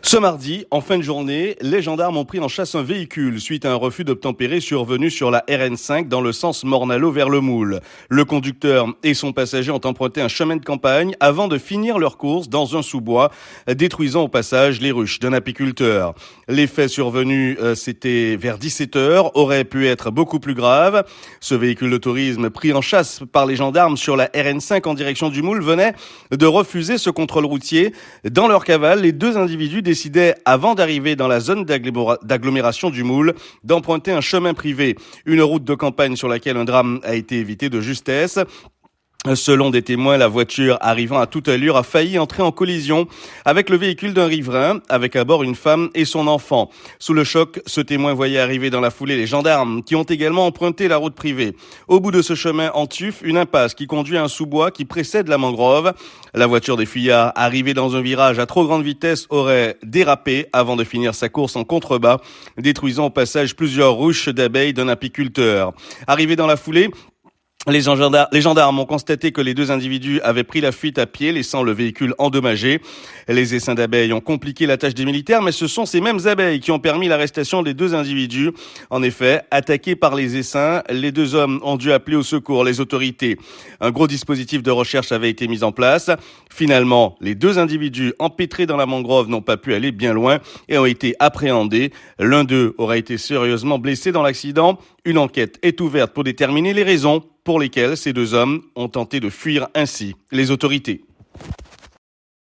Ce mardi, en fin de journée, les gendarmes ont pris en chasse un véhicule suite à un refus d'obtempérer survenu sur la RN5 dans le sens Morne-à-l'Eau vers le Moule. Le conducteur et son passager ont emprunté un chemin de campagne avant de finir leur course dans un sous-bois, détruisant au passage les ruches d'un apiculteur. Les faits survenus, c'était vers 17h, auraient pu être beaucoup plus graves. Ce véhicule de tourisme pris en chasse par les gendarmes sur la RN5 en direction du Moule venait de refuser ce contrôle routier. Dans leur cavale, les deux individus décidait, avant d'arriver dans la zone d'agglomération du Moule, d'emprunter un chemin privé, une route de campagne sur laquelle un drame a été évité de justesse. Selon des témoins, la voiture arrivant à toute allure a failli entrer en collision avec le véhicule d'un riverain, avec à bord une femme et son enfant. Sous le choc, ce témoin voyait arriver dans la foulée les gendarmes qui ont également emprunté la route privée. Au bout de ce chemin en tuf, une impasse qui conduit à un sous-bois qui précède la mangrove. La voiture des fuyards, arrivée dans un virage à trop grande vitesse, aurait dérapé avant de finir sa course en contrebas, détruisant au passage plusieurs ruches d'abeilles d'un apiculteur. Arrivé dans la foulée, les gendarmes ont constaté que les deux individus avaient pris la fuite à pied, laissant le véhicule endommagé. Les essaims d'abeilles ont compliqué la tâche des militaires, mais ce sont ces mêmes abeilles qui ont permis l'arrestation des deux individus. En effet, attaqués par les essaims, les deux hommes ont dû appeler au secours les autorités. Un gros dispositif de recherche avait été mis en place. Finalement, les deux individus empêtrés dans la mangrove n'ont pas pu aller bien loin et ont été appréhendés. L'un d'eux aurait été sérieusement blessé dans l'accident. Une enquête est ouverte pour déterminer les raisons pour lesquelles ces deux hommes ont tenté de fuir ainsi les autorités.